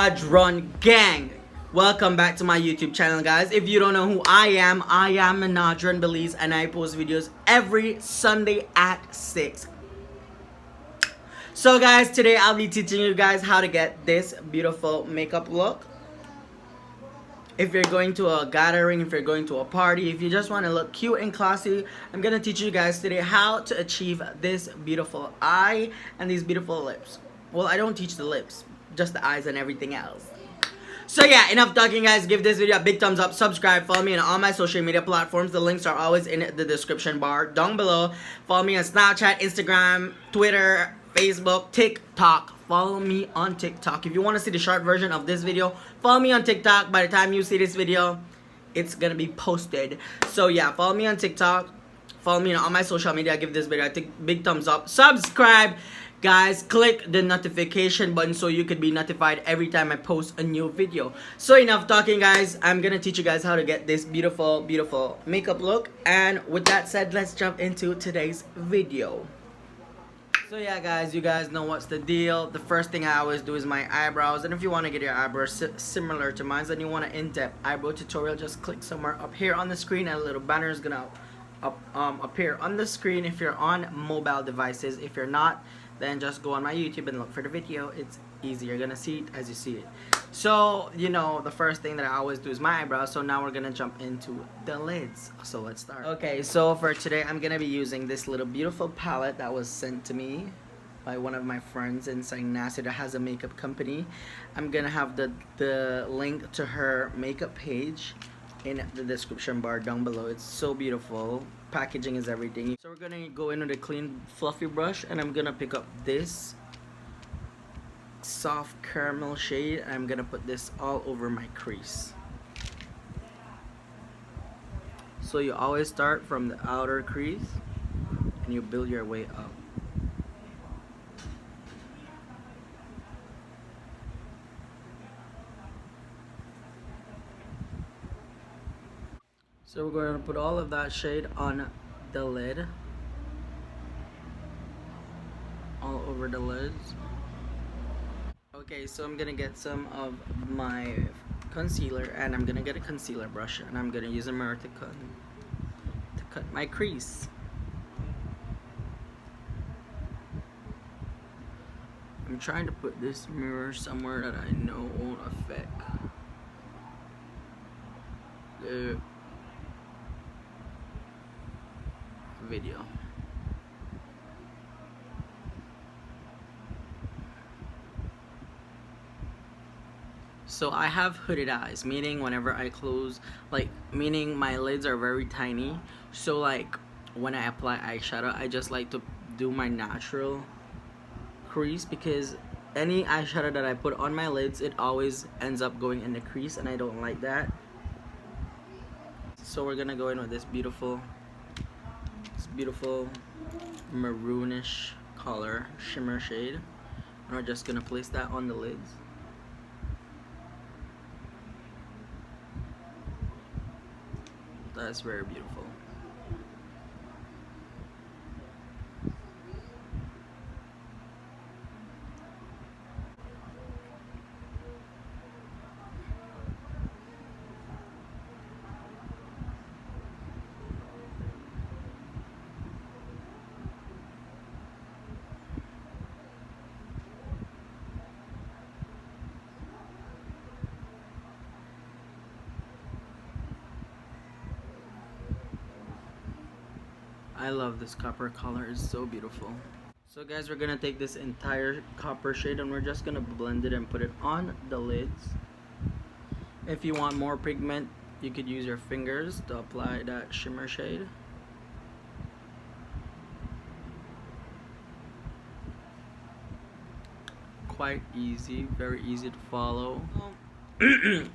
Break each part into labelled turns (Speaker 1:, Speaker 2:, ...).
Speaker 1: Nadron Gang. Welcome back to my YouTube channel, guys. If you don't know who I am Nadron Belize, and I post videos every Sunday at 6. So guys, today I'll be teaching you guys how to get this beautiful makeup look. If you're going to a gathering, if you're going to a party, if you just want to look cute and classy, I'm gonna teach you guys today how to achieve this beautiful eye and these beautiful lips. Well, I don't teach the lips, just the eyes and everything else. So yeah, enough talking, guys. Give this video a big thumbs up, subscribe, follow me on all my social media platforms. The links are always in the description bar down below. Follow me on Snapchat, Instagram, Twitter, Facebook, TikTok. Follow me on TikTok. If you want to see the short version of this video, follow me on TikTok. By the time you see this video, it's gonna be posted. So yeah, follow me on TikTok. Follow me on all my social media. Give this video a big thumbs up. Subscribe. Guys, click the notification button so you could be notified every time I post a new video. So enough talking, guys. I'm gonna teach you guys how to get this beautiful, beautiful makeup look. And with that said, let's jump into today's video. So yeah, guys, you guys know what's the deal. The first thing I always do is my eyebrows. And if you want to get your eyebrows similar to mine, and you want an in-depth eyebrow tutorial, just click somewhere up here on the screen, and a little banner is gonna appear on the screen if you're on mobile devices. If you're not, then just go on my YouTube and look for the video. It's easy. You're gonna see it as you see it. So, you know, the first thing that I always do is my eyebrows. So now we're gonna jump into the lids. So let's start. Okay, so for today, I'm gonna be using this little beautiful palette that was sent to me by one of my friends in St. Nasir that has a makeup company. I'm gonna have the link to her makeup page in the description bar down below. It's so beautiful. Packaging is everything. So we're gonna go in with a clean fluffy brush, and I'm gonna pick up this soft caramel shade, and I'm gonna put this all over my crease. So you always start from the outer crease and you build your way up. So we're going to put all of that shade on the lid, all over the lids. Okay, so I'm gonna get some of my concealer, and I'm gonna get a concealer brush, and I'm gonna use a mirror to cut my crease. I'm trying to put this mirror somewhere that I know won't affect the video. So I have hooded eyes, meaning whenever I close, meaning my lids are very tiny. So like when I apply eyeshadow, I just like to do my natural crease, because any eyeshadow that I put on my lids, it always ends up going in the crease, and I don't like that. So we're gonna go in with this beautiful maroonish color shimmer shade, and we're just gonna place that on the lids. That's very beautiful. I love this copper color, it's so beautiful. So guys, we're gonna take this entire copper shade and we're just gonna blend it and put it on the lids. If you want more pigment, you could use your fingers to apply that shimmer shade. Quite easy, very easy to follow.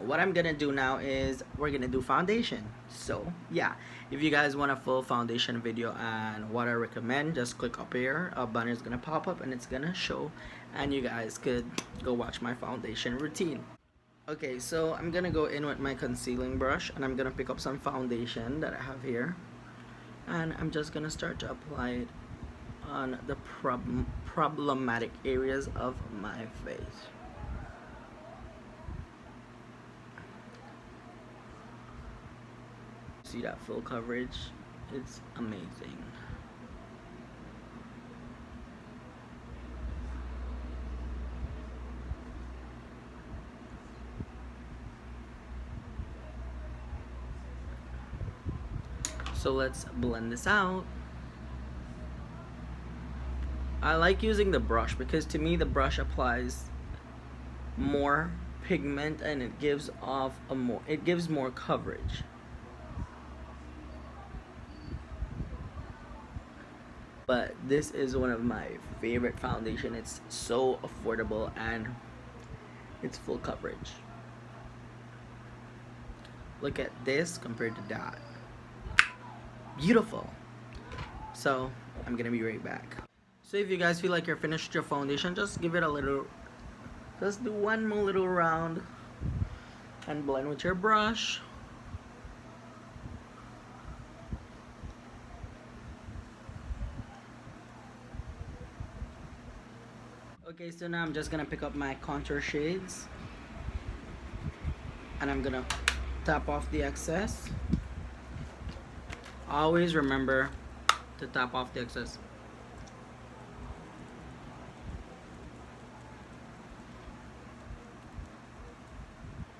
Speaker 1: What I'm gonna do now is we're gonna do foundation. So yeah, if you guys want a full foundation video and what I recommend, just click up here. A banner is gonna pop up and it's gonna show, and you guys could go watch my foundation routine. Okay, so I'm gonna go in with my concealing brush, and I'm gonna pick up some foundation that I have here, and I'm just gonna start to apply it on the problematic areas of my face. See that full coverage? It's amazing. So let's blend this out. I like using the brush because to me the brush applies more pigment and it gives more coverage. But this is one of my favorite foundation. It's so affordable and it's full coverage. Look at this compared to that. Beautiful. So I'm gonna be right back. So if you guys feel like you're finished with your foundation, just give it a little, just do one more little round and blend with your brush. Okay, so now I'm just gonna pick up my contour shades and I'm gonna tap off the excess. Always remember to tap off the excess.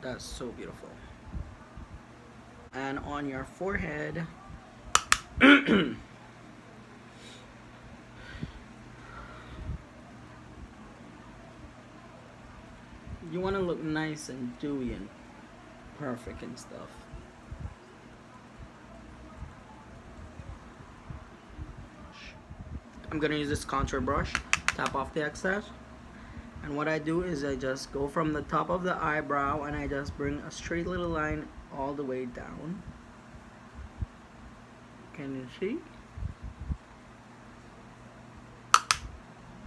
Speaker 1: That's so beautiful. And on your forehead, you want to look nice and dewy and perfect and stuff. I'm gonna use this contour brush, tap off the excess, and what I do is I just go from the top of the eyebrow and I just bring a straight little line all the way down. Can you see?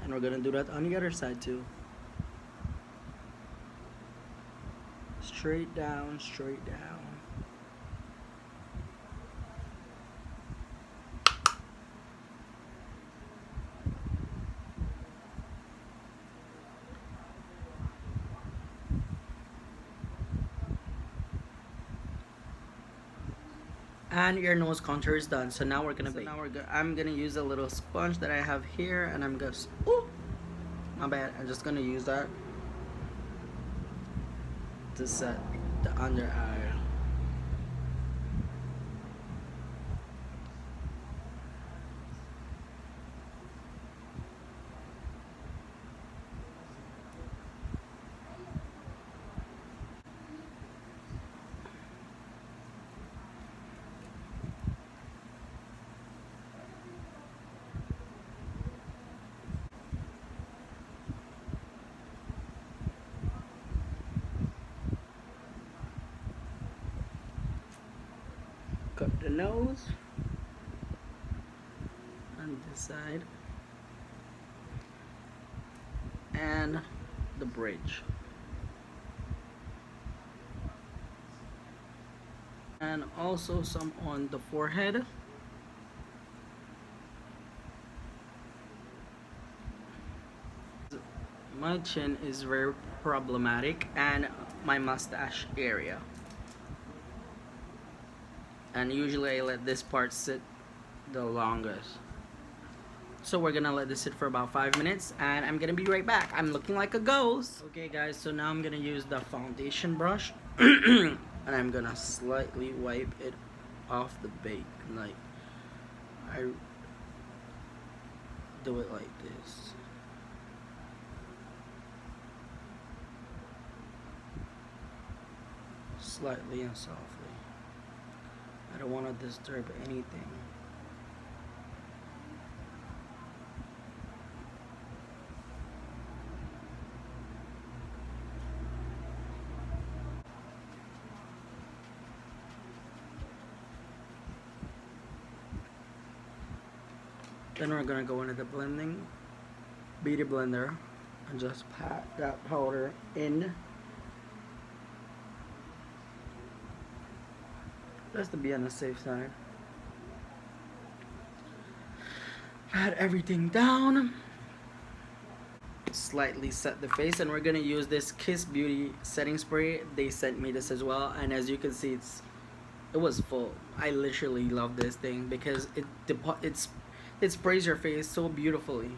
Speaker 1: And we're gonna do that on the other side too. Straight down, straight down. And your nose contour is done. So now we're gonna bake. I'm gonna use a little sponge that I have here, and I'm just my bad. I'm just gonna use that to set the under eye. Cut the nose on this side and the bridge, and also some on the forehead. My chin is very problematic and my mustache area. And usually I let this part sit the longest. So we're gonna let this sit for about 5 minutes and I'm gonna be right back. I'm looking like a ghost. Okay guys, so now I'm gonna use the foundation brush and I'm gonna slightly wipe it off the bake. Like, I do it like this. Slightly and softly. I don't want to disturb anything. Then we're gonna go into the blending beauty blender and just pat that powder in. Just to be on the safe side. Pat everything down. Slightly set the face, and we're gonna use this Kiss Beauty setting spray. They sent me this as well, and as you can see, it's It was full. I literally love this thing because it sprays your face so beautifully.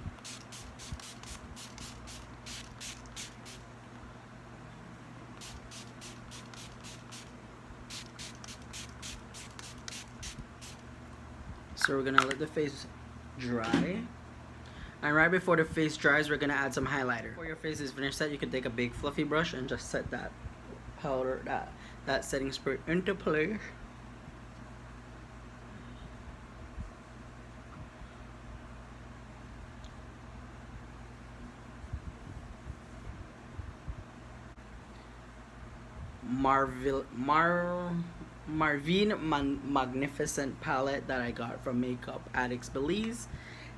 Speaker 1: So we're gonna let the face dry. And right before the face dries, we're gonna add some highlighter. Before your face is finished set, you can take a big fluffy brush and just set that powder, that setting spray into place. Magnificent palette that I got from Makeup Addicts Belize,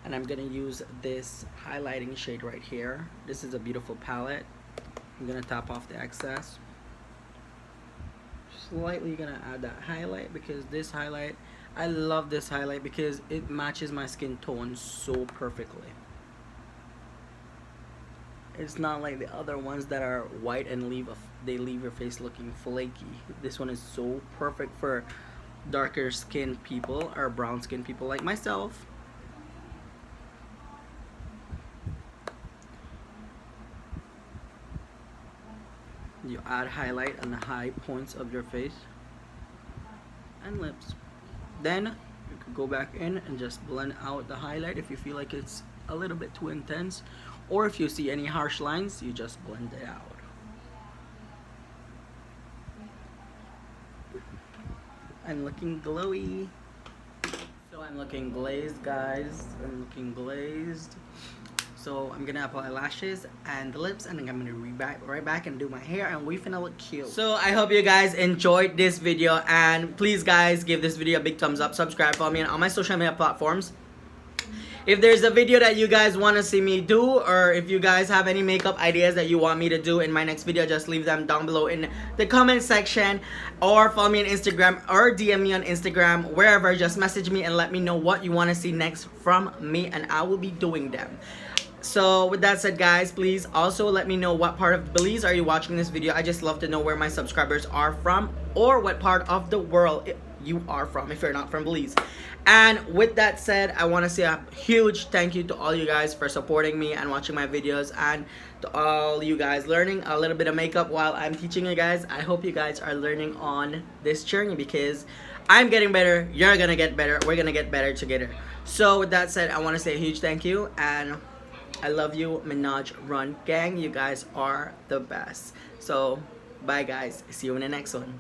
Speaker 1: and I'm gonna use this highlighting shade right here. This is a beautiful palette. I'm gonna top off the excess. Slightly gonna add that highlight because this highlight, I love this highlight because it matches my skin tone so perfectly. It's not like the other ones that are white and they leave your face looking flaky. This one is so perfect for darker skinned people or brown skinned people like myself. You add highlight on the high points of your face and lips. Then you can go back in and just blend out the highlight if you feel like it's a little bit too intense, or if you see any harsh lines, you just blend it out. I'm looking glowy. So I'm looking glazed, guys. I'm looking glazed. So I'm gonna apply lashes and the lips, and then I'm gonna be right back and do my hair, and we finna look cute. So I hope you guys enjoyed this video, and please guys give this video a big thumbs up, subscribe, follow me on all my social media platforms. If there's a video that you guys want to see me do, or if you guys have any makeup ideas that you want me to do in my next video, just leave them down below in the comment section, or follow me on Instagram or DM me on Instagram, wherever. Just message me and let me know what you want to see next from me, and I will be doing them. So with that said, guys, please also let me know what part of Belize are you watching this video. I just love to know where my subscribers are from, or what part of the world you are from if you're not from Belize. And with that said, I want to say a huge thank you to all you guys for supporting me and watching my videos, and to all you guys learning a little bit of makeup while I'm teaching you guys. I hope you guys are learning on this journey, because I'm getting better, you're gonna get better, we're gonna get better together. So with that said, I want to say a huge thank you, and I love you, Minaj Run Gang. You guys are the best. So bye guys, see you in the next one.